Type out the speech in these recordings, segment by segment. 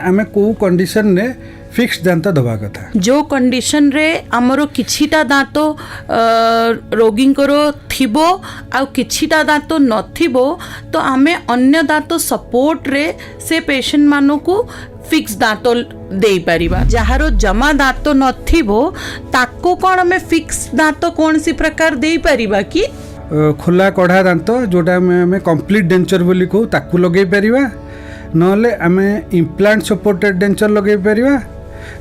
आमे को कंडीशन रे फिक्स दांत दबा कथा जो कंडीशन रे हमरो किछिटा दांत रोगी थिबो आ किछिटा दांत नथिबो तो आमे अन्य दांत सपोर्ट रे से पेशेंट मानो को फिक्स दांत दे परिबा। जहारो जमा दांत नथिबो ताको कोन हमें फिक्स दांत कौन सी प्रकार दे परिबा कि खुला कढ़ा दांत जोटा आमे कंप्लीट डेंचर बोली कहू ताकू लगे परिबा नले आमे इम्प्लांट सपोर्टेड डेंचर लगे परिबा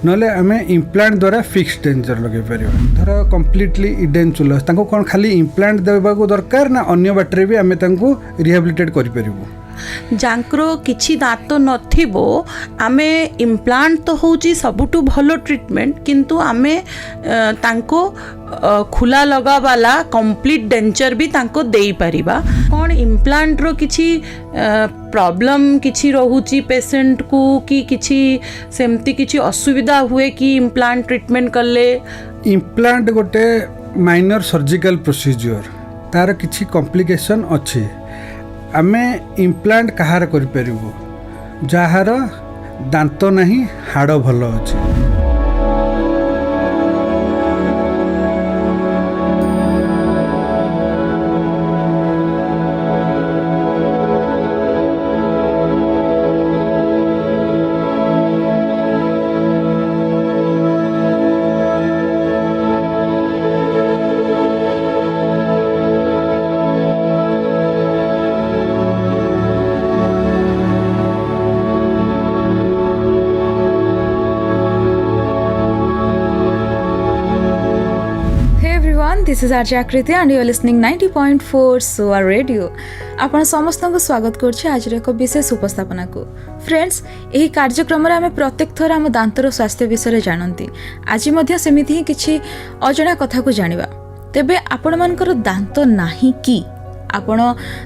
नले आमे इम्प्लांट द्वारा फिक्स डेंचर लगे परिबा। धर कंप्लीटली इडेंचुलस ताको कोन खाली इम्प्लांट देबा को दरकार ना अन्य बाटरे भी आमे तांको रिहेबिलिटेट करि परिबो। जांक्रो किछि दांत नथिबो आमे इम्प्लांट तो होची सबुटु भलो ट्रीटमेंट किंतु आमे तांको खुला लगा वाला कंप्लीट डेंचर भी तांको देई परिबा। कोन इम्प्लांट रो किछि प्रॉब्लम किछि रहूची पेशेंट को कि किछि सेमती किछि असुविधा हुए कि इम्प्लांट ट्रीटमेंट करले इम्प्लांट गोटे माइनर सर्जिकल प्रोसीजर तार किछि कॉम्प्लिकेशन अछि आमे इम्प्लांट कहार करि परिबो जहार दांत नहीं हाड़ भल अछि। This is RJ Akriti and you are listening 90.4 SOA Radio. आपण समस्त को स्वागत करछि आज एक विशेष उपस्थापना को। फ्रेंड्स एही कार्यक्रम रे हमें प्रत्येक थर हम दांतर स्वास्थ्य विषय जानती आज मध्य सेमिति ही किछि अजणा कथा को जानिबा। तेबे आपण मानकर दांत नाही कि आपण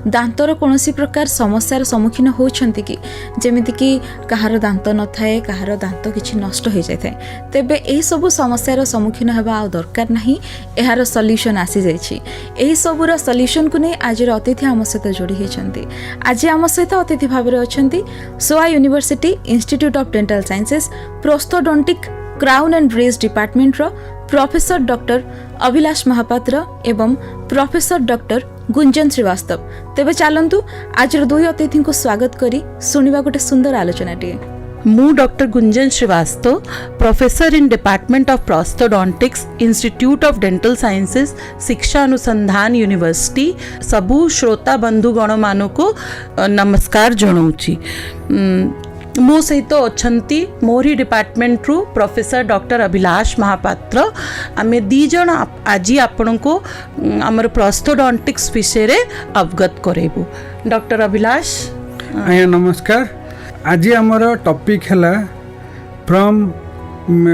दांतर कोनोसी प्रकार समस्यार सम्मुखीन होउछंती कि जेमिति कि कहार दांत न थाए कहार दांत किछि नष्ट हो जाय थाए तेबे एही सब समस्यार सम्मुखीन हेबा आ दरकार नाही एहार सॉल्यूशन आसी जायछि। एही सबुर सॉल्यूशन को नै आज अतिथि आम सहित जोड़ी होइछंती। आज आम सहित अतिथि भाबरे अछंती SOA university institute of dental sciences prosthodontic crown and brace department रो प्रोफेसर डॉक्टर अभिलाष महापात्र एवं प्रोफेसर डॉक्टर गुंजन श्रीवास्तव। तेबे चलंतु आज दुई अतिथि को स्वागत करी सुनिबा गोटे सुंदर आलोचनाटी। मु doctor Gunjan Srivastava professor in department of prosthodontics institute of dental sciences Siksha Anusandhan university सबु श्रोता बंधुगण मान को नमस्कार जनाऊँगी। मो सहित अच्छी मोरी डिपार्टमेंट रु प्रोफेसर डॉक्टर अभिलाष महापात्र आमे दी जन आज आपण को आमर प्रोस्थोडोंटिक्स विषय रे अवगत करेबू। डॉक्टर अभिलाष आया नमस्कार। आज आमर टॉपिक हैला from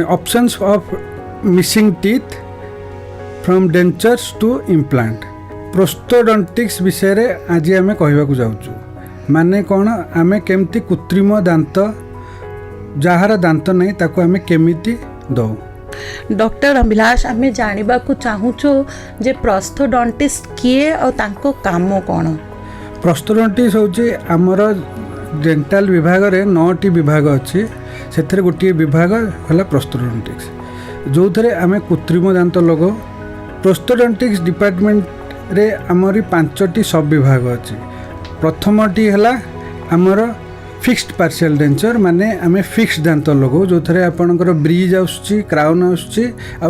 options of missing teeth from dentures to implant prosthodontics विषय रे आज आमे कहबा को जाउछु। माने कौन आमे केमती कृत्रिम दांत जहार दांत नहीं ताको आमे केमिति दो। डॉक्टर अभिलाष आमे जानिबा को चाहूचो जे प्रोस्थोडोंटिस्ट किए और तांको काम कौन। प्रोस्थोडोंटिस्ट होची हमर डेंटल विभाग रे 9टी विभाग अछि सेथरे गोटे विभाग हला प्रोस्थोडोंटिक्स जो थरे आमे कृत्रिम दांत लगो। प्रोस्थोडोंटिक्स डिपार्टमेंट रे हमरी 5टी सब विभाग अछि। प्रथमटी है आमर फिक्स्ड पार्शियल डेंचर माने आमे फिक्स दांत लगो जो थरे आपणकर ब्रिज आसुची क्राउन आसुची आ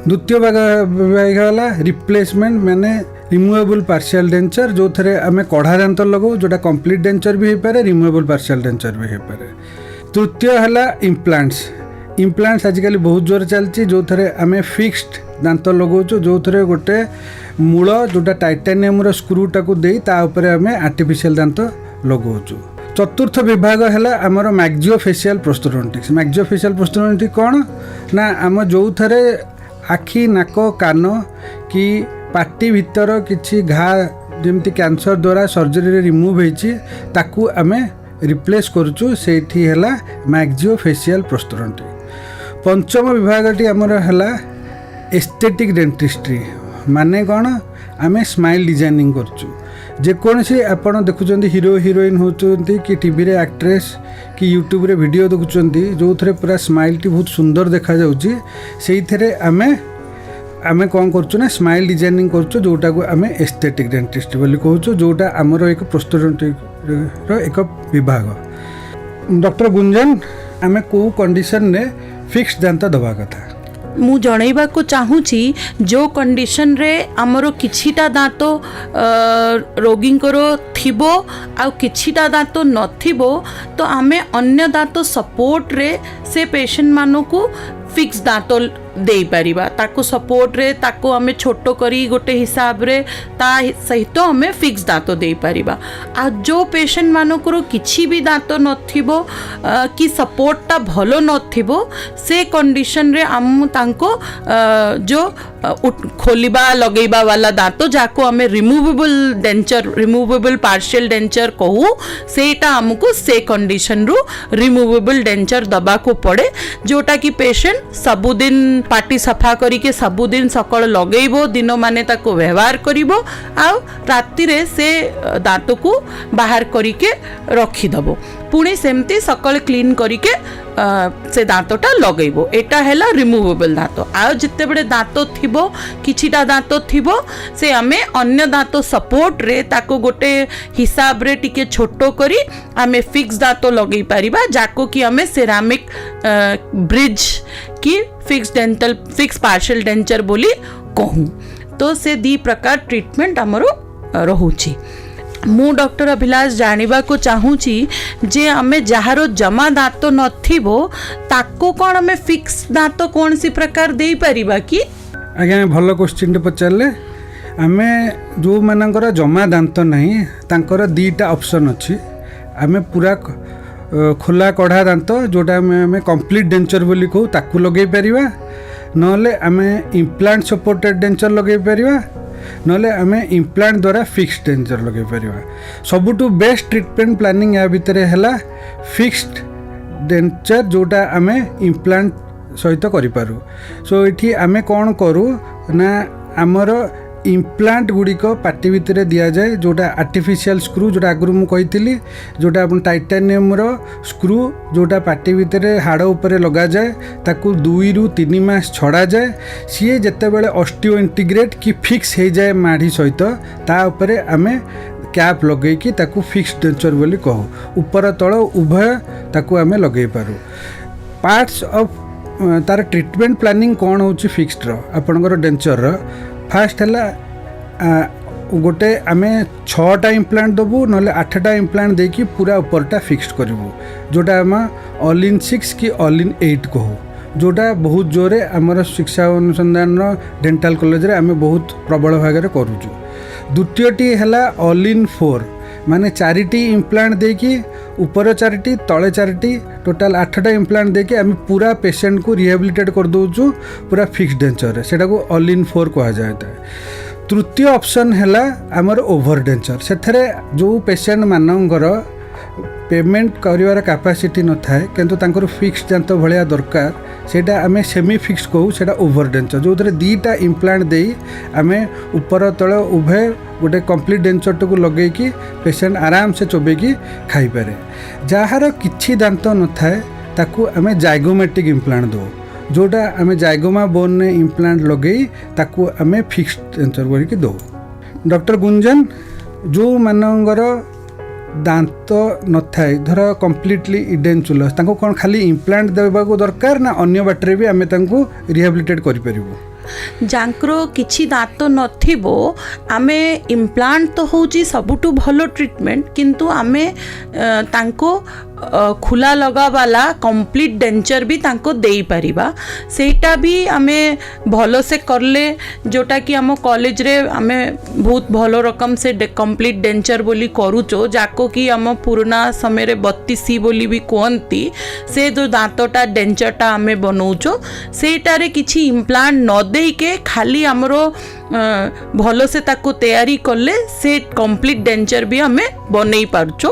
द्वितीय विभाग वाला रिप्लेसमेंट माने रिमूवेबल पार्शियल डेंचर जो थरे आमे कढ़ा दांत लगो जोटा कंप्लीट डेंचर भी हो पारे रिमूवेबल पार्शियल डेंचर भी हो पारे। तृतीय है इम्प्लांट्स आजिकल बहुत जोर चलती जो थरे आमे फिक्स्ड दांत लगाऊँ जो थरे गोटे मूल जोटा टाइटानियम रो स्क्रू टाको दे ता ऊपर आमे आर्टिफिशियल दांत लगाऊँ। चतुर्थ विभाग है आमर मैक्सियोफेशियल प्रोस्थोडोंटिक्स। मैक्सियोफेशियल प्रोस्थोडोंटिक्स कौन ना आम जो थरे आखि नाक कान कि पाटी भीतर किछि घा जेमती कैंसर द्वारा सर्जरी रिमूव होइछि ताकू आमे रिप्लेस करूछु सेठी हैला मैक्सियोफेशियल प्रोस्थोडोंटिक्स। पंचम विभागटी आमर हैला एस्थेटिक डेंटिस्ट्री माने कौन आमे स्माइल डिजाइनिंग करछु। जेकोसी आपण देखुं हीरो हिरोइन होती कि टीवी रे एक्ट्रेस कि यूट्यूब रे वीडियो देखुं जो थे पूरा स्माइल टी बहुत सुंदर देखा जाउची से आमे आमे कौन करछु ना स्माइल डिजाइनिंग करछु जोटा को आमे एस्थेटिक डेंटिस्ट बोली कहछु जोटा हमर एक प्रोस्थोडोंटिक रो एक विभाग। डॉक्टर गुंजन आमे को कंडीशन ने फिक्स दांत दबा कथा मु जणैबा को चाहूची जो कंडीशन रे हमरो किछिटा दांत रोगींकर थिबो आ किछिटा दांत नथिबो तो आमे अन्य दांत सपोर्ट रे से पेशेंट मानो को फिक्स दांत दे पारिबा ताको सपोर्ट रे ताको हमें छोट करी गोटे हिसाब रे ता सहित हमें फिक्स दांत दे पारिबा। आ जो पेशेंट मानकर किछि भी दांत नथिबो कि सपोर्टटा भलो नथिबो से कंडीशन रे हम तांको जो खोलिबा लगेबा वाला दांत जाको हमें रिमूवेबल पार्शियल डेंचर कहू सेटा हमको से कंडीशन रु रिमूवेबल डेंचर दबा को पड़े जोटा कि पेशेंट सबुदिन पाटी सफा करिके सबुदिन सकल लगेइबो दिन माने ताको व्यवहार करिबो आ राति रे से दांत को बाहर करिके रखिदबो पुणी सेमती सकल क्लीन करिके से दांतटा लगेइबो एटा हैला रिमूवेबल दांत। आ जिते बड़े दांत थिबो किछिटा दांत थिबो से आमे अन्य दांत सपोर्ट रे ताको गोटे हिसाब रे टिके छोटो करी आमे फिक्स दांत लगेई पारिबा जाको कि आमे सेरामिक ब्रिज की फिक्स पार्शियल डेंचर बोली कहूँ। तो से दी प्रकार ट्रीटमेंट आमर रहुची। मु डॉक्टर अभिलाष जानिबा को चाहूची जे आमे जहारो जमा दांत नथिबो ताको कोन आमे फिक्स दांत कौन सी प्रकार दे पारिबा कि? आज्ञा भल क्वेश्चन पचारे आमे जो मानकर जमा दांत नहीं तांकर दीटा ऑप्शन अच्छी आमे पूरा खोला कढ़ा दांत जोटा आमे कंप्लीट डेंचर बोली कहू ताकू लगे पारिबा नले आमे इम्प्लांट सपोर्टेड डेंचर लगे पारिबा नले आमे इम्प्लांट द्वारा फिक्स्ड डेंचर लगे पारिबा। सबुठु बेस्ट ट्रीटमेंट प्लानिंग या भितर हैला फिक्स्ड डेंचर जोटा आमे इम्प्लांट सहित करि पारू। सो एठी आमे कोन करू ना आमर इम्प्लांट गुड़िक पार्टी भितर दि जाए जोटा आर्टिफिशियल स्क्रू जोटा आगु मुझे जोटा टाइटानियम स्क्रू जोटा पार्टी भितर हाड़ उपर लगा जाए ताकू 2 ରୁ 3 मास छड़ा जाए सी जितेबाला ऑस्टियो इंटीग्रेट कि फिक्स हो जाए माढ़ी सहित ता उपरे आमे कैप लगेकी ताकू फिक्स डेंचर बोली कहू ऊपर तल उभय ताकू आमे लगे पारू। पार्ट्स ऑफ तार ट्रीटमेंट प्लानिंग कौन होची फिक्स्ड आपणकर डेंचर फास्ट है गोटे आमे 6टा इम्प्लांट देबू ना 8टा इम्प्लांट देकी पूरा ऊपरटा फिक्स्ड करूँ जोटा आम ऑल इन 6 कि ऑल इन 8 कहू जोटा बहुत जोरे आमर शिक्षा अनुसंधान डेंटाल कॉलेज रे आमे बहुत प्रबल भाग में करूँ। द्वितीयटी है ऑल इन 4 माने 4टी इम्प्लांट देकी ऊपर 4टी तले 4टी टोटाल 8टा इम्प्लांट देके आम पूरा पेशेंट को रिहेबिलिटेट कर दौचु पूरा फिक्स डेंचर सेटा को ऑल इन 4 कहा जाए। तृतीय ऑप्शन है आमर ओभर डेंचर से जो पेशेंट मानकर पेमेंट कर कैपेसिटी न थाए किंतु तांकर फिक्स दांत भाया दरकार सेटा आमे सेमी फिक्स कहू सेटा ओभर डेंचर जो थे 2टा इम्प्लांट दे आमे ऊपर तल उभय गोटे कंप्लीट डेंचर को लगेकी पेशेंट आराम से चोबेकी खाई पारे। जार किछि दांत न थाए ताकू आमे जाइगोमेटिक इम्प्लांट दो जोटा आमे जाइगोमा बोन ने इम्प्लांट लगे ताकू आमे फिक्स डेंचर करके दो। डॉक्टर गुंजन जो मानकर दांत न थाए धर कम्प्लीटली इडेंचुलस तांको कौन खाली इम्प्लांट देवा दरकार ना अन्य बाटरे भी आमे तांको रिहेबिलिटेट करि परिबो। जांक्रो किछि दांत नथिबो आमे इम्प्लांट तो होची सबुठु भलो ट्रीटमेंट किंतु आमे तांको खुला लगा वाला कंप्लीट डेंचर भी तांको देई परिबा सेटा भी आमे भलो से करले जोटा कि आम कॉलेज रे आमे बहुत भलो रकम से कंप्लीट डेंचर बोली करूचो जाको कि आम पुराना समय रे 32 बोली भी कहती से जो दांतटा डेंचरटा आमे बनौचो सेटारे किछि इम्प्लांट न देई के खाली हमरो भलो से ताको तैयारी करले से कंप्लीट डेंचर भी हमें बनई पारछो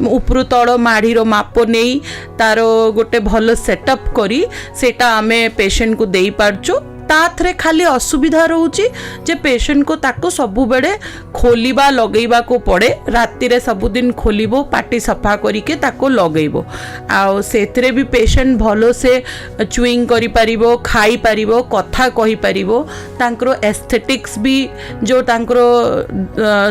उपरु तळ माढ़ीर माप नहीं तार गोटे भलो सेटअप करी सेटा आमे पेशेंट को देई पारछो ताथरे खाली असुविधा रोचे जे पेशेंट को ताको सबु बेले खोलिबा लगेइबा को पड़े राति रे सबुदिन खोलिबो पाटी सफा करिके ताको लगेइबो आ सेथरे भी पेशेंट भलो से चुइंग करि परिबो खाई परिबो कथा कहि परिबो तांकरो एस्थेटिक्स भी जो तांकरो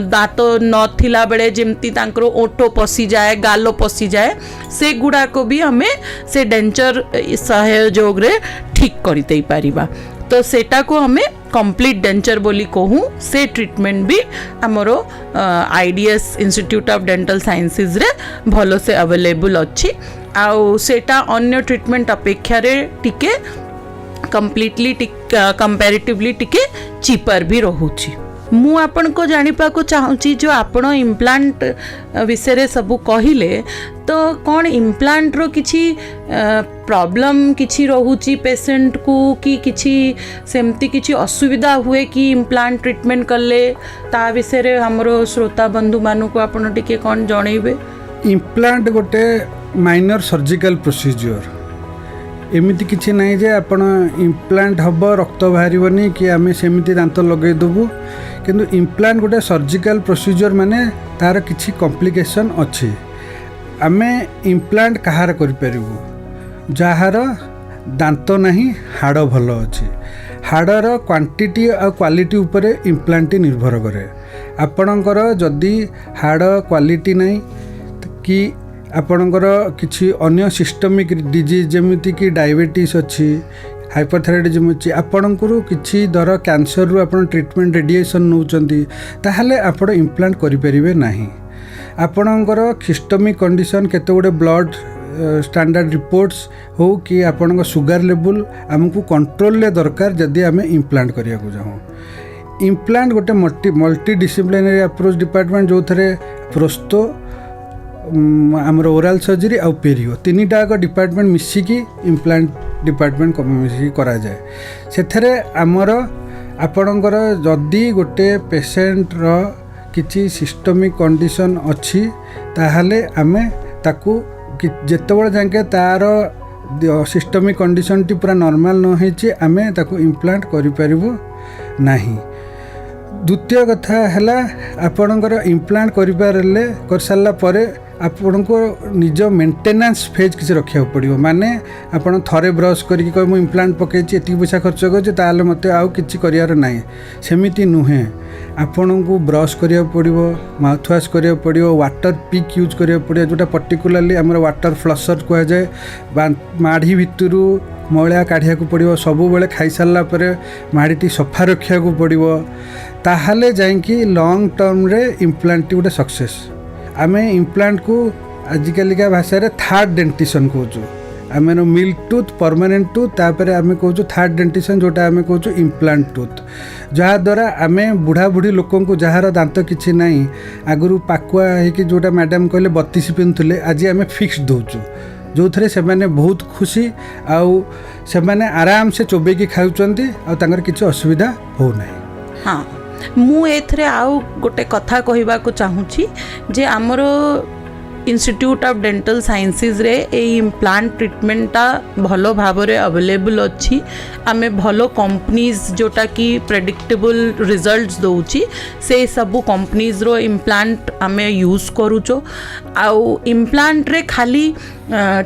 दांत नथिला बेले जेमती तांकरो ओठो पसी जाए गालो पसी जाए से गुडा को भी हमें से डेंचर सहयोग रे ठीक करि देई परिबा तो सेटा को हमें कंप्लीट डेंचर बोली कहूँ से ट्रीटमेंट भी आमर IDs institute of dental sciences रे भलो से अवेलेबल अच्छी आउ सेटा अन्य ट्रीटमेंट अपेक्षा रे टिके कंप्लीटली कंपैरेटिवली टिके चीपर भी रहूची मु आपण को जानिपा को चाहूँगी जो आपण इम्प्लांट विषय सबू कहले तो कौन इम्प्लांट रो किछि प्रॉब्लम किछि रहूची पेशेंट को कि किछि सेमती किछि असुविधा हुए कि इम्प्लांट ट्रीटमेंट कले ता विषय रे हमरो श्रोता बंधु मानु को आपण टिके कौन जणैबे। इम्प्लांट गोटे माइनर सर्जिकल प्रोसीजर एमिति किछि नहीं जे आपण इम्प्लांट हब रक्त बाहरिबनी कि आमे सेमिति दांत लगै देबु किंतु इम्प्लांट गोटे सर्जिकल प्रोसीजर माने तार किछि कॉम्प्लिकेशन अछि आमे इम्प्लांट कहार करि परिबु जहार दांत नहीं हाड़ भल अछि हाड़र क्वांटिटी और क्वालिटी उपरे इम्प्लांट निर्भर करे आपणकर जदि हाड़ क्वालिटी नहीं कि आपणकर किछि अन्य सिस्टमिक डिजीज जेमिति कि डायबिटीज अच्छी हाइपरथायरॉइडिज्म अच्छी आपणकर किछि दर कैंसर रु आपण ट्रीटमेंट रेडिएशन नौचंती ताहले आपण इम्प्लांट करि परिबे नाही आपणकर सिस्टमिक कंडीशन केते गुडे ब्लड स्टैंडर्ड रिपोर्ट्स हो कि आपणक सुगर लेवल आमको कंट्रोल ले दरकार जदि आमे इम्प्लांट करिया को जाऊँ इम्प्लांट गोटे मल्टी डिसिप्लिनरी अप्रोच डिपार्टमेंट जो थरे प्रोस्तो आमर ओराल सर्जरी आउ पेरियो तीनटा डिपार्टमेंट मिसिकी इम्प्लांट डिपार्टमेंट मिसिकी करा जाए सेथरे आमर आपणकर जदि गोटे पेशेंट रो किछि सिस्टमिक कंडीशन अच्छी ताहले आमे ताकू जेतेबेले जाके तार सिस्टमिक कंडीशन टी पूरा नॉर्मल न होइछि आमे ताकू इम्प्लांट करि परिबो नाही। द्वितीय कथा है आपणकर इम्प्लांट कर सारा पर आपण को निज मेंटेनेंस फेज किसी रखा पड़ो माने आपड़ थरे ब्रश करके कह इम्प्लांट पकई एति पैसा खर्च कर मत आउ कि करार ना सेमती नुहे आपण को ब्रश करा पड़ो माउथ वाश करा पड़ो वाटर पिक यूज करा पड़ो जोटा पर्टिकुलाली आम वाटर फ्लशर कह जाए माढ़ी भितर मैला काढ़िया पड़ो सब बेले खाई सारा पर माढ़ी सफा रखा पड़ो ताहले जाइकी लॉन्ग टर्म रे इम्प्लांट गोटे सक्सेस आमे इम्प्लांट को आजिकालिका भाषा रे थर्ड डेंटिशन कहूँ आम मिल्क टूथ परमानेंट टूथ तापर आम कहूँ थर्ड डेंटिशन जोटा आम कहूँ इम्प्लांट टूथ जहाद्वारा आम बुढ़ा बुढ़ी लोक जार दांत किसी ना आगु पाकुआ होगी जोटा मैडम कहले 32 पिंधुले आज आम फिक्स दौचु जो थे से बहुत खुशी आउ से आराम से चोबेकी खाऊँच किसी असुविधा होना। हाँ मु एथरे आउ गोटे कथा कहबा को चाहूँगी जे आमर इंस्टीट्यूट ऑफ डेंटल साइंसेस रे ए इम्प्लांट ट्रीटमेंटा भलो भाव रे अवेलेबल अच्छी आमे भलो कंपनीज जोटा कि प्रेडिक्टेबल रिजल्ट्स दौची से सबू कंपनीज रो इम्प्लांट आमे यूज करूचो आउ इम्प्लांट रे खाली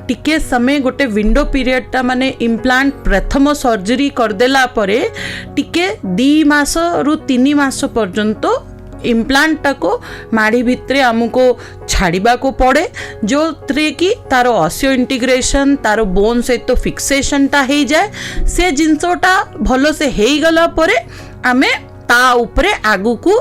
टिके समय गोटे विंडो पीरियडटा माने इम्प्लांट प्रथम सर्जरी करदेला परे टिके 2 मास रु 3 मास पर्यंत इम्प्लांट को माड़ी भितरे आमको छाड़िबा को पड़े जो थे कि तार ऑसियो इंटीग्रेशन तार बोन सहित तो फिक्सेशनटा हो जाए से जिनसटा भलो से हो गला परे आमे ता उपरे आगु को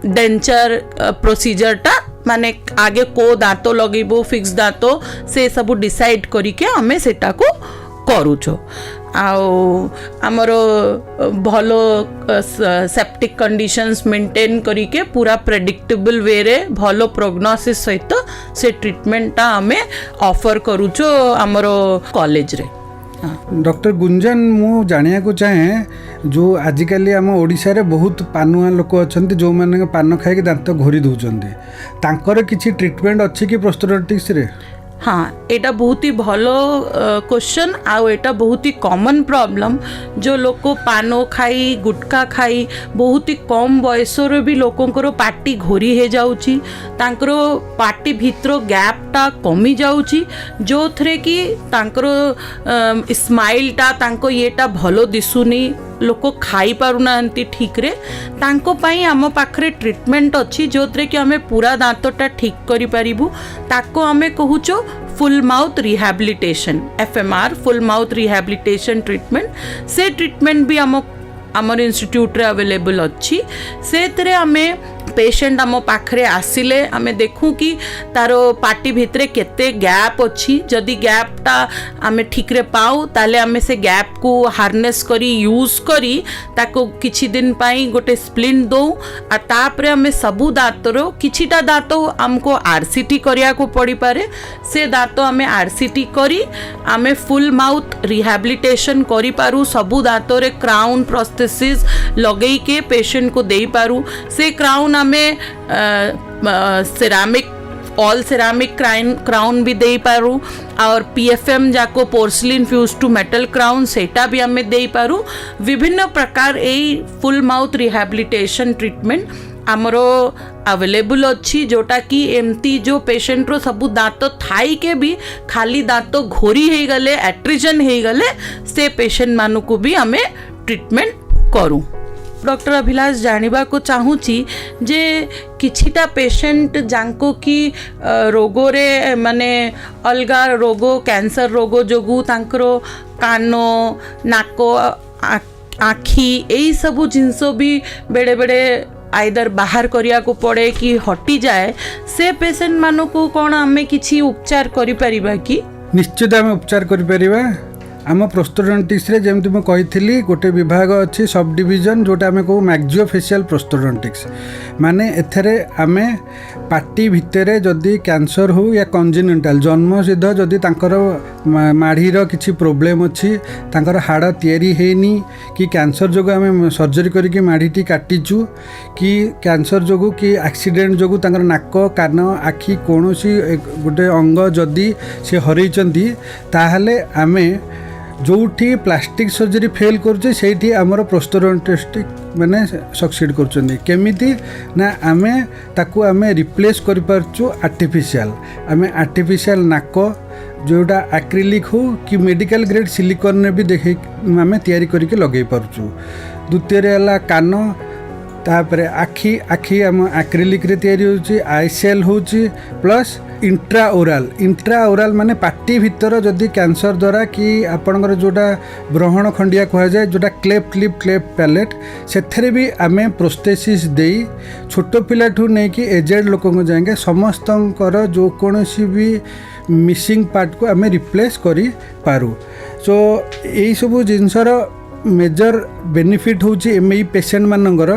डेंचर प्रोसीजरटा माने आगे को दांतो लगेबो फिक्स दांतो से सब डिसाइड करिके आमे सेटा को करूछो आउ आमर भलो सेप्टिक कंडीशंस मेंटेन करिके पूरा प्रेडिक्टेबल वे रे भलो प्रोग्नोसिस सहित से ट्रीटमेंटा आमे ऑफर करूछो आमर कॉलेज रे। डॉक्टर गुंजन मु जानिया को चाहे जो आजिकली आम ओडिशा रे बहुत पानुआ लोक अच्छा जो मैंने पान खाई दांत घोरी दौरान तांकर किसी ट्रीटमेंट अच्छी कि प्रोस्थोडोंटिक्स रे? हाँ एटा बहुत ही भलो क्वेश्चन आउ एटा बहुत ही कॉमन प्रॉब्लम जो लोक पान खाई गुटखा खाई बहुत ही कम बयसर भी लोकंकर पार्टी घोरी हे जाउची तांकर पार्टी भितर गैपटा कमी जाउची जो थरे कि तांकर स्माइलटा तांको येटा भलो दिसुनी लोक खाई पारुना ठीक रे तांको पाई आम पाखरे ट्रीटमेंट अच्छी जो थरे कि आमे पूरा दांतटा ठीक करि पारिबु ताको आमे कहूचो full mouth rehabilitation FMR full mouth rehabilitation treatment से ट्रीटमेंट भी आमर इंस्टीट्यूट रे अवेलेबल अच्छी से आमे पेशेंट आम पाखरे आसिले आमे देखूँ कि तार पार्टी भितरे केते गैप अच्छी जदि गैपटा आमे ठीक रे पाऊ ताले आमे से गैप को हार्नेस करी यूज करी ताको किछि दिन पाई गोटे स्प्लिंट दो आ तापरे आमे सबु दांतर किछिटा दांत आमको RCT करिया को पड़ी पारे से दांत आमे RCT करी आमे फुल माउथ रिहैबिलिटेशन करी पारू सबु दांतरे क्राउन प्रोस्थेसिस लगई के पेशेंट को देई पारू से क्राउन में सिरामिक ऑल सिरामिक क्राउन भी दे पारू और PFM जाको porcelain fuse to metal crown सेटा भी हमें दे पारू विभिन्न प्रकार ए फुल माउथ रिहैबिलिटेशन ट्रीटमेंट आमरो अवेलेबल अच्छी जोटा कि एमती जो पेशेंट रो सबु दांत थाई के भी खाली दांत घोरी हे गले एट्रिजन हे गले से पेशेंट मानु को भी हमें ट्रीटमेंट करूँ। डॉक्टर अभिलाष जानवा को चाहूँची जे किछिटा पेशेंट जांको कि रोग रे माने अलगा रोग कैंसर रोग जोगु तांकरो कानो नाको आखि यही सबू जिनस भी बेड़े बेड़े आइदर बाहर करिया को पड़े कि हटी जाए से पेशेंट मानो को कौन आमे किछि उपचार करि परिबा कि निश्चित आम उपचार करिपरिबा आम प्रोस्थोडोंटिक्स रे जेमति मैं कही गोटे विभाग अच्छी सब डिविजन जोटा आम कहू मैक्जियोफेशियल प्रोस्थोडोंटिक्स माने एथरे आमे पार्टी भितरे जदि कैंसर हो या कंजेनिटाल जन्म सिद्ध जदि तांकर माढ़ीर किछि प्रोब्लेम अच्छी तांकर हाड़ तैयारी हेनी कि कैंसर जोगु आम सर्जरी करके माढ़ीटी काटिचु कि कैंसर जोगु कि एक्सीडेंट जोगु तांकर नाक कान आखि कोनोसी गोटे अंग जदि से हरैचंती ताहले आमे जोठी प्लास्टिक सर्जरी फेल करुचे से आमर प्रोस्थोडोंटिस्ट माने सक्सीड करुचंदी केमिति ना आमे ताकू आमे रिप्लेस करि पारचु आर्टिफिशियल आमे आर्टिफिशियल नाक जोटा एक्रिलिक हो कि मेडिकल ग्रेड सिलिकॉन ने भी देखे आमे तैयारी करके लगे पारचु द्वितीय रे कान तापरे आखि आखि आम एक्रिलिक रे तैयारी होची आईसेल होची प्लस इंट्राओराल माने पार्टी भितर जदि कैंसर द्वारा कि आपणकर जोटा ब्रहण खंडिया कह जाए जोटा क्लेफ्ट लिप क्लेफ्ट पैलेट से भी आमे प्रोस्थेसिस देई छोट पिला ठू नहीं कि एजेड लोक जाएंगे समस्तंकर जो कौन सी भी मिसिंग पार्ट को आमे रिप्लेस करी पारू सो यही सब जिनसर मेजर बेनिफिट होची एमई पेशेंट मानकर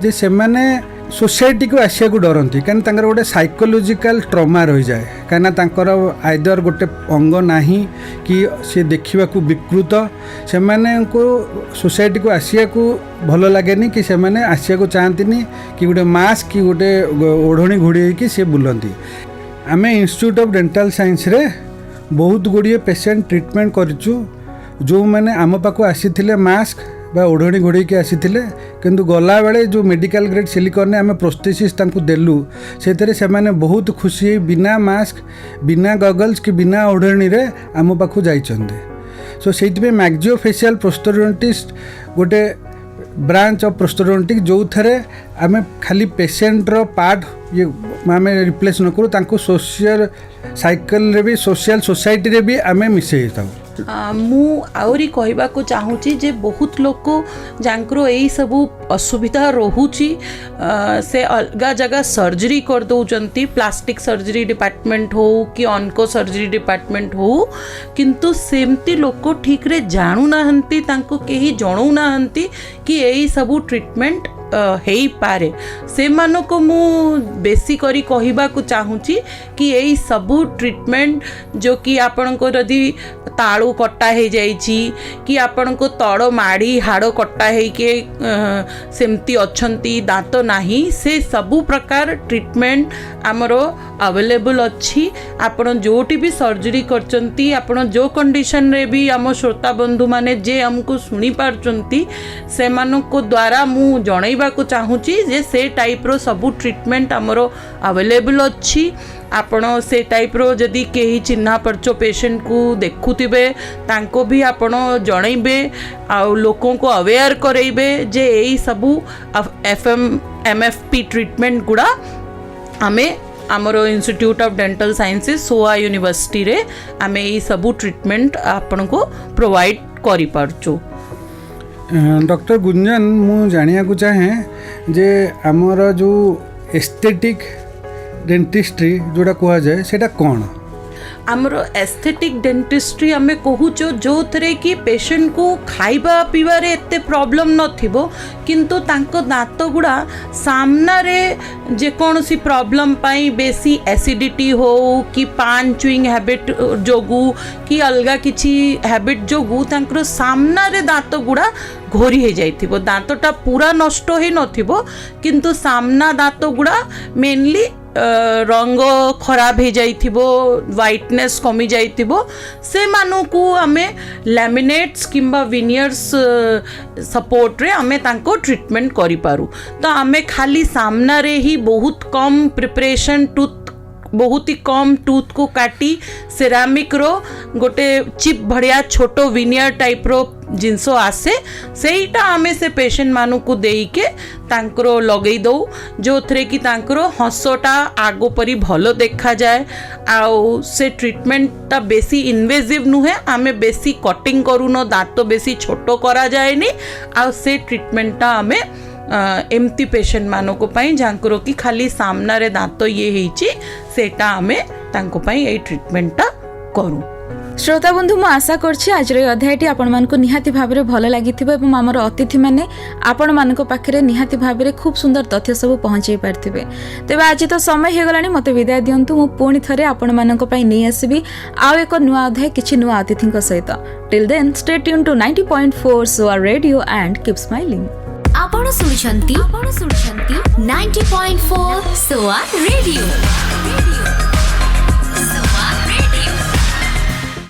जे से माने सोसाइटी को आसिया को डरती कहीं गोटे साइकोलोजिकल ट्रमा रही जाए कहीं आइदर गोटे अंग नाही कि सी देखा विकृत से सोसाइटी को आसिया को भल लगे कि से आसिया को चाहती कि गोटे मास्क कि गोटे ओढ़णी घोड़ी कि सी बुलती आम इंस्टीट्यूट ऑफ डेंटल साइंस रे बहुत गुड़िए पेशेंट ट्रीटमेंट करूँ जो मैंने आम पाक आसी मास्क बा ओढ़णी घोड़े के आसी किंतु गला बेले जो मेडिकल ग्रेड सिलिकॉन ने आम प्रोस्थेसिस तांकु देलु से माने बहुत खुशी बिना मास्क बिना गगल्स कि बिना ओढ़णी रे आम पाखु जाइछन्ते सो से मैक्जियोफेशियल प्रोस्थोडोंटिस्ट गोटे ब्रांच ऑफ प्रोस्थोडोंटिक्स जो थे आम खाली पेशेंट रो पार्ट ये आम रिप्लेस न करूँ तांको सोशल साइकिल रे भी सोशल सोसाइटी रे भी आम मिसई था मु आउरी कहबा को चाहूची जे बहुत लोक जांकरो एई सबु असुविधा रहुची से अलगा जगह सर्जरी कर दउचंती प्लास्टिक सर्जरी डिपार्टमेंट हो कि ऑन्को सर्जरी डिपार्टमेंट हो किंतु सेमती लोक ठीक रे जानू नाहंती तांको केही जणौ नाहंती कि एई सबु ट्रीटमेंट हेई पारे से मानको मु बेसी करी कहबा को चाहूची कि एई सबू ट्रीटमेंट जो कि आपण को यदि ताळू कटा हे जाइछि कि आपण को तड़ माड़ी हाड़ कटा हे के सेमती अछंती दांत नाही से सबू प्रकार ट्रीटमेंट आमरो अवेलेबल अच्छी आपण जोटी भी सर्जरी करचंती आपण जो कंडीशन रे भी आम श्रोता बंधु माने जे हमको सुनी पारचंती से मानको द्वारा मु जणैबा को चाहूची जे से टाइप रो सबू ट्रीटमेंट आमरो अवेलेबल अच्छी आपण से टाइप रो जदि केही चिन्हा परचो पेशेंट को देखुथिबे तांको भी आपण जणैबे आ लोकों को अवेयर करेबे जे एई सबू MFP ट्रीटमेंट गुड़ा आमे आमर इंस्टीट्यूट ऑफ डेंटल साइंसेस सोआ यूनिवर्सिटी रे आमे एई सबू ट्रीटमेंट आपण को प्रोवाइड करि पारचो। डॉक्टर गुंजन मु जानिया को चाहे जे आमर जो एस्थेटिक डेंटिस्ट्री जोड़ा कहा जाए सेटा कौन आमर एस्थेटिक डेंटिस्ट्री आम कहूचो जो थे कि पेशेंट को खाइबा पीबार एते प्रॉब्लम नथिबो किंतु तांको दांत गुड़ा सामना रे जे कौनसी प्रॉब्लम पाई बेसी एसिडिटी हो कि पान चुईंग हैबिट जोगु कि अलगा किछि हैबिट जोगु तांकर सामना रे दांत गुड़ा घोरी हे जाइथिबो दांतटा पूरा नष्ट हे नथिबो किंतु सामना दांत गुड़ा मेनली रंग खराब हो जाइथिबो व्हाइटनेस कमी जाइथिबो से मानकू आमे लैमिनेट्स किंबा विनियर्स सपोर्ट रे आमे तांको ट्रीटमेंट करि पारू। तो आमे खाली सामना रे ही बहुत कम प्रिपरेशन टूथ बहुत ही कम टूथ को काटी सेरामिक रो गोटे चिप भड़िया छोटो विनियर टाइप रो जिनसो आसे सेटा आमे से पेशेंट मानु को देई के तांकरो लगई दो जो थरे कि तांकरो हसोटा आगो परी भलो देखा जाए आउ से ट्रीटमेंट ता बेसी इन्वेजिव नुहे आमे बेसी कटिंग करूनो दांत बेसी छोटो करा जाए नी आउ से ट्रीटमेंट ता आमे एमती पेशेंट मानक जहाँकर कि खाली सामना रे दांत ये होइछि सेटा आमे तांको पई ए ट्रीटमेंटा करूँ। श्रोता बंधु मु आशा करछि आज अध्यायटी आपण मानकु निहाती भाबरे भल लागिथिबो एवं आमर अतिथि माने आपण मानक पाखरे निहाती भाबरे खूब सुंदर तथ्य सब पहुंचाई पारथिबे। तेबे आज तो समय हे गलानी मते विदाय दियंतु मु पुणी थरे आपण मानक पई नै आसीबी आउ एक नुआ अध्याय किछि नुआ अतिथिक सहित। Till then stay tuned to 90.4 Soa radio and keep smiling. आपण सुनछंती 90.4 सोआ रेडियो।